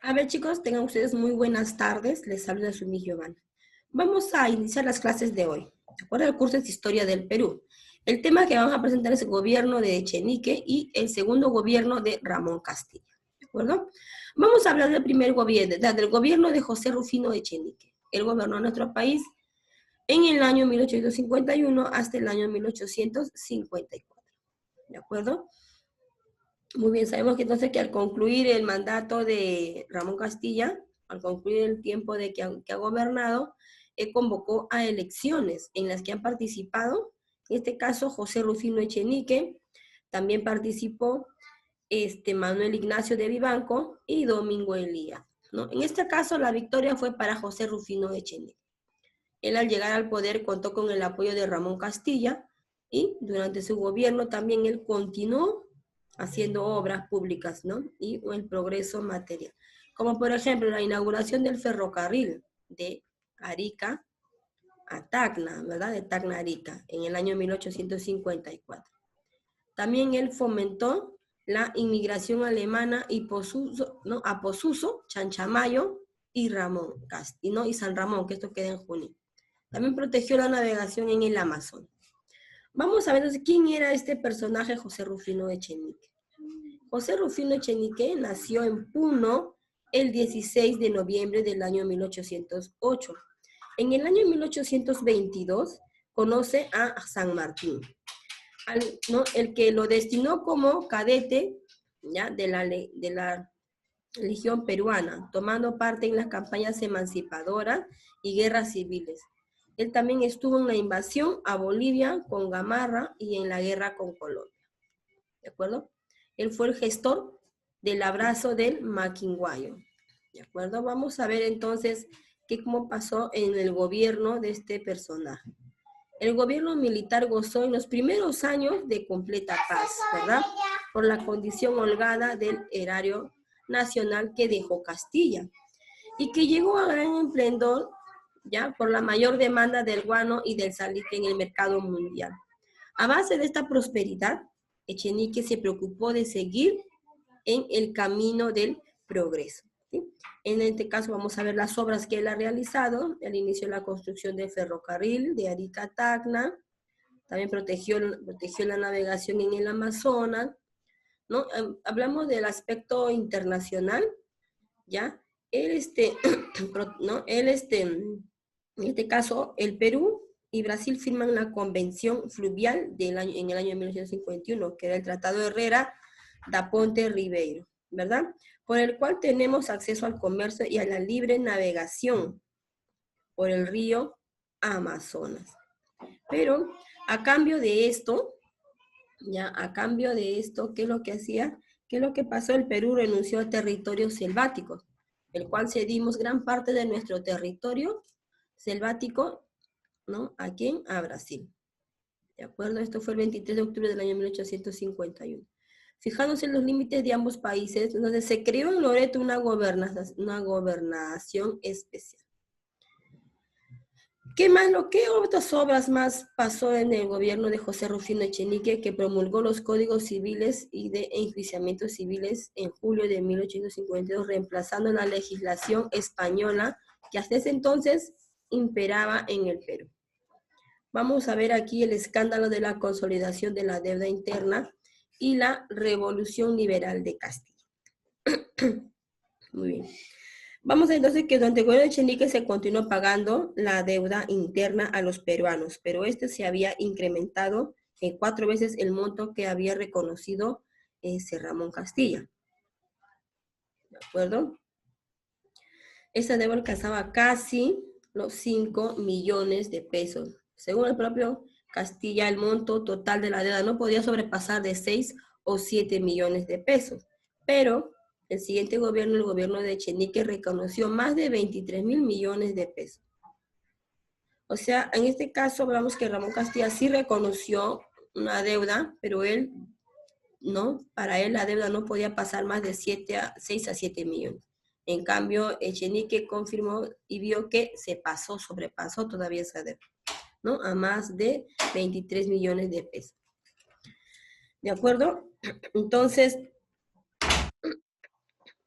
A ver, chicos, tengan ustedes muy buenas tardes. Les saluda su Miss Giovanna. Vamos a iniciar las clases de hoy. De acuerdo al curso de Historia del Perú. El tema que vamos a presentar es el gobierno de Echenique y el segundo gobierno de Ramón Castilla. ¿De acuerdo? Vamos a hablar del primer gobierno, del gobierno de José Rufino Echenique. Él gobernó nuestro país en el año 1851 hasta el año 1854. ¿De acuerdo? Muy bien, sabemos que entonces que al concluir el mandato de Ramón Castilla, al concluir el tiempo de que ha gobernado, convocó a elecciones en las que han participado, en este caso José Rufino Echenique, también participó Manuel Ignacio de Vivanco y Domingo Elía, ¿no? En este caso la victoria fue para José Rufino Echenique. Él al llegar al poder contó con el apoyo de Ramón Castilla y durante su gobierno también él continuó haciendo obras públicas, ¿no? Y el progreso material. Como por ejemplo la inauguración del ferrocarril de Arica a Tacna, ¿verdad? De Tacna a Arica en el año 1854. También él fomentó la inmigración alemana y Posuso, ¿no? A Posuso, Chanchamayo y Ramón, ¿no? Y San Ramón, que esto queda en Junín. También protegió la navegación en el Amazonas. Vamos a ver entonces quién era este personaje José Rufino Echenique. José Rufino Echenique nació en Puno el 16 de noviembre del año 1808. En el año 1822 conoce a San Martín, ¿no? El que lo destinó como cadete, ¿ya? de la Legión Peruana, tomando parte en las campañas emancipadoras y guerras civiles. Él también estuvo en la invasión a Bolivia con Gamarra y en la guerra con Colombia. ¿De acuerdo? Él fue el gestor del abrazo del Maquinguayo. ¿De acuerdo? Vamos a ver entonces cómo pasó en el gobierno de este personaje. El gobierno militar gozó en los primeros años de completa paz, ¿verdad? Por la condición holgada del erario nacional que dejó Castilla y que llegó a gran esplendor ya por la mayor demanda del guano y del salitre en el mercado mundial. A base de esta prosperidad, Echenique se preocupó de seguir en el camino del progreso. ¿Sí? En este caso vamos a ver las obras que él ha realizado. Él inició la construcción del ferrocarril de Arica a Tacna, también protegió la navegación en el Amazonas, ¿no? Hablamos del aspecto internacional, ¿ya? Él, ¿no? Él, en este caso, el Perú y Brasil firman la Convención Fluvial en el año 1951, que era el Tratado de Herrera da Ponte Ribeiro, ¿verdad? Por el cual tenemos acceso al comercio y a la libre navegación por el río Amazonas. Pero a cambio de esto, ya a cambio de esto, ¿qué es lo que hacía? ¿Qué es lo que pasó? El Perú renunció a territorios selváticos, el cual cedimos gran parte de nuestro territorio selvático, ¿no? ¿A quién? A Brasil. ¿De acuerdo? Esto fue el 23 de octubre del año 1851. Fijándose en los límites de ambos países, donde se creó en Loreto una gobernación especial. ¿Qué otras obras más pasó en el gobierno de José Rufino Echenique, que promulgó los códigos civiles y de enjuiciamientos civiles en julio de 1852, reemplazando la legislación española que hasta ese entonces imperaba en el Perú? Vamos a ver aquí el escándalo de la consolidación de la deuda interna y la revolución liberal de Castilla. Muy bien. Vamos entonces que durante el gobierno de Echenique se continuó pagando la deuda interna a los peruanos, pero este se había incrementado en 4 veces el monto que había reconocido Ramón Castilla. ¿De acuerdo? Esta deuda alcanzaba casi los 5 millones de pesos. Según el propio Castilla, el monto total de la deuda no podía sobrepasar de 6 o 7 millones de pesos, pero el siguiente gobierno, el gobierno de Echenique, reconoció más de 23 mil millones de pesos. O sea, en este caso hablamos que Ramón Castilla sí reconoció una deuda, pero él, ¿no? Para él la deuda no podía pasar más de 6 a 7 millones. En cambio, Echenique confirmó y vio que sobrepasó todavía esa deuda, ¿no? A más de 23 millones de pesos. ¿De acuerdo? Entonces,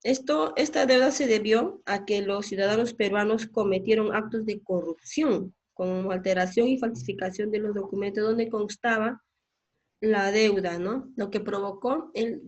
Esta deuda se debió a que los ciudadanos peruanos cometieron actos de corrupción, como alteración y falsificación de los documentos donde constaba la deuda, ¿no? Lo que provocó el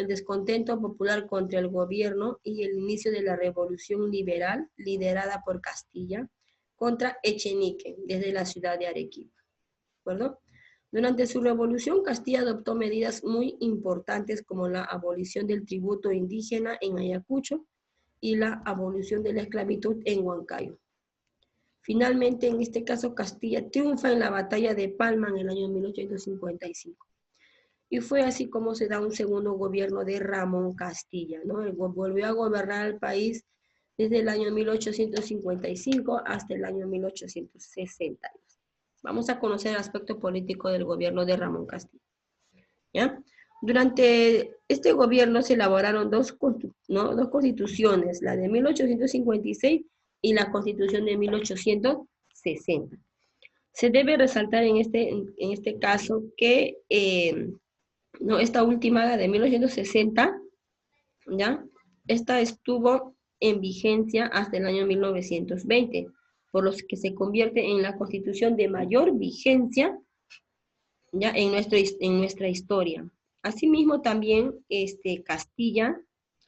descontento popular contra el gobierno y el inicio de la revolución liberal liderada por Castilla contra Echenique desde la ciudad de Arequipa, ¿de acuerdo? Durante su revolución, Castilla adoptó medidas muy importantes como la abolición del tributo indígena en Ayacucho y la abolición de la esclavitud en Huancayo. Finalmente, en este caso, Castilla triunfa en la batalla de Palma en el año 1855. Y fue así como se da un segundo gobierno de Ramón Castilla, ¿no? Él volvió a gobernar el país desde el año 1855 hasta el año 1860. Vamos a conocer el aspecto político del gobierno de Ramón Castilla, ¿ya? Durante este gobierno se elaboraron dos constituciones, la de 1856 y la constitución de 1860. Se debe resaltar en este caso que esta última, la de 1860, ¿ya? Esta estuvo en vigencia hasta el año 1920, por lo que se convierte en la constitución de mayor vigencia, ¿ya? En nuestra historia. Asimismo, también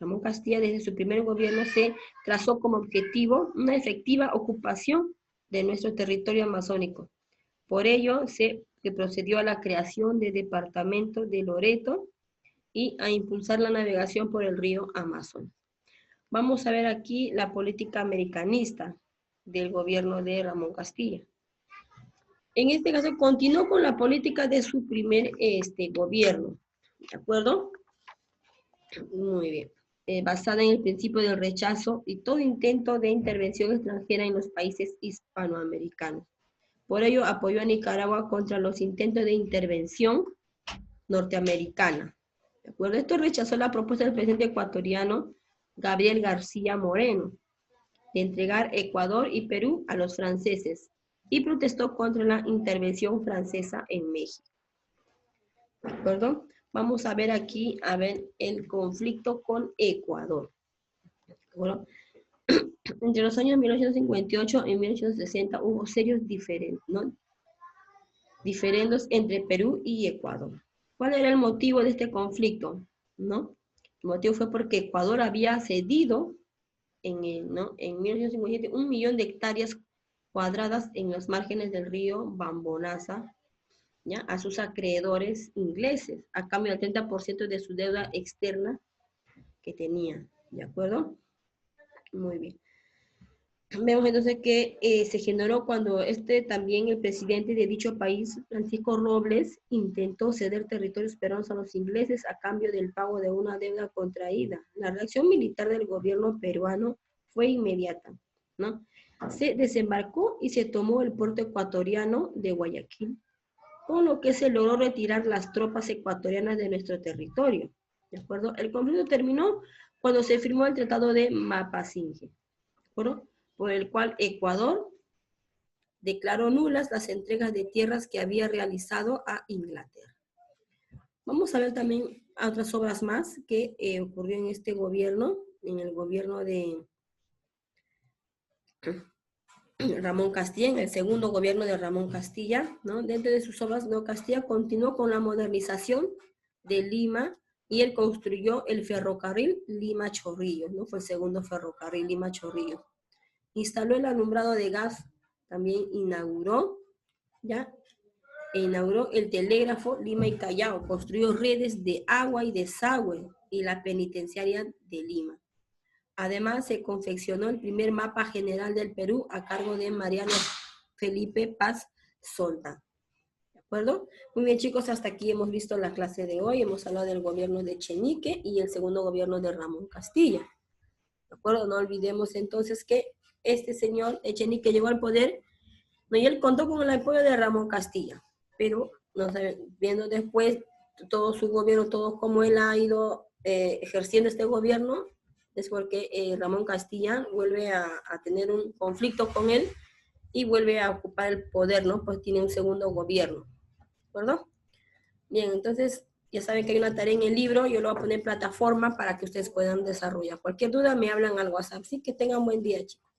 Ramón Castilla, desde su primer gobierno se trazó como objetivo una efectiva ocupación de nuestro territorio amazónico. Por ello, se procedió a la creación del departamento de Loreto y a impulsar la navegación por el río Amazonas. Vamos a ver aquí la política americanista del gobierno de Ramón Castilla. En este caso, continuó con la política de su primer gobierno, ¿de acuerdo? Muy bien. Basada en el principio del rechazo y todo intento de intervención extranjera en los países hispanoamericanos. Por ello, apoyó a Nicaragua contra los intentos de intervención norteamericana. ¿De acuerdo? Esto rechazó la propuesta del presidente ecuatoriano Gabriel García Moreno de entregar Ecuador y Perú a los franceses y protestó contra la intervención francesa en México. ¿De acuerdo? Vamos a ver aquí, el conflicto con Ecuador. ¿De acuerdo? Entre los años 1858 y 1860 hubo serios diferendos entre Perú y Ecuador. ¿Cuál era el motivo de este conflicto? ¿No? El motivo fue porque Ecuador había cedido en 1857 1 millón de hectáreas cuadradas en las márgenes del río Bambonaza, ¿ya? A sus acreedores ingleses, a cambio del 30% de su deuda externa que tenía. ¿De acuerdo? Muy bien. Vemos entonces que se generó cuando también el presidente de dicho país, Francisco Robles, intentó ceder territorios peruanos a los ingleses a cambio del pago de una deuda contraída. La reacción militar del gobierno peruano fue inmediata, ¿no? Se desembarcó y se tomó el puerto ecuatoriano de Guayaquil, con lo que se logró retirar las tropas ecuatorianas de nuestro territorio, ¿de acuerdo? El conflicto terminó cuando se firmó el Tratado de Mapasingue, ¿de acuerdo? Por el cual Ecuador declaró nulas las entregas de tierras que había realizado a Inglaterra. Vamos a ver también otras obras más que ocurrió en este gobierno, en el gobierno de Ramón Castilla, en el segundo gobierno de Ramón Castilla, ¿no? Dentro de sus obras, ¿no? Castilla continuó con la modernización de Lima y él construyó el ferrocarril Lima-Chorrillos, ¿no? Fue el segundo ferrocarril Lima-Chorrillos. Instaló el alumbrado de gas, también inauguró el telégrafo Lima y Callao, construyó redes de agua y desagüe y la penitenciaria de Lima. Además, se confeccionó el primer mapa general del Perú a cargo de Mariano Felipe Paz Solda. ¿De acuerdo? Muy bien, chicos, hasta aquí hemos visto la clase de hoy. Hemos hablado del gobierno de Echenique y el segundo gobierno de Ramón Castilla. ¿De acuerdo? No olvidemos entonces que este señor Echenique llegó al poder, ¿no? Y él contó con el apoyo de Ramón Castilla, pero viendo después todo su gobierno, todo cómo él ha ido ejerciendo este gobierno, es porque Ramón Castilla vuelve a tener un conflicto con él y vuelve a ocupar el poder, ¿no? Pues tiene un segundo gobierno, ¿de acuerdo? Bien, entonces Ya saben que hay una tarea en el libro, yo lo voy a poner en plataforma para que ustedes puedan desarrollar. Cualquier duda me hablan al WhatsApp. Así que tengan buen día, chicos.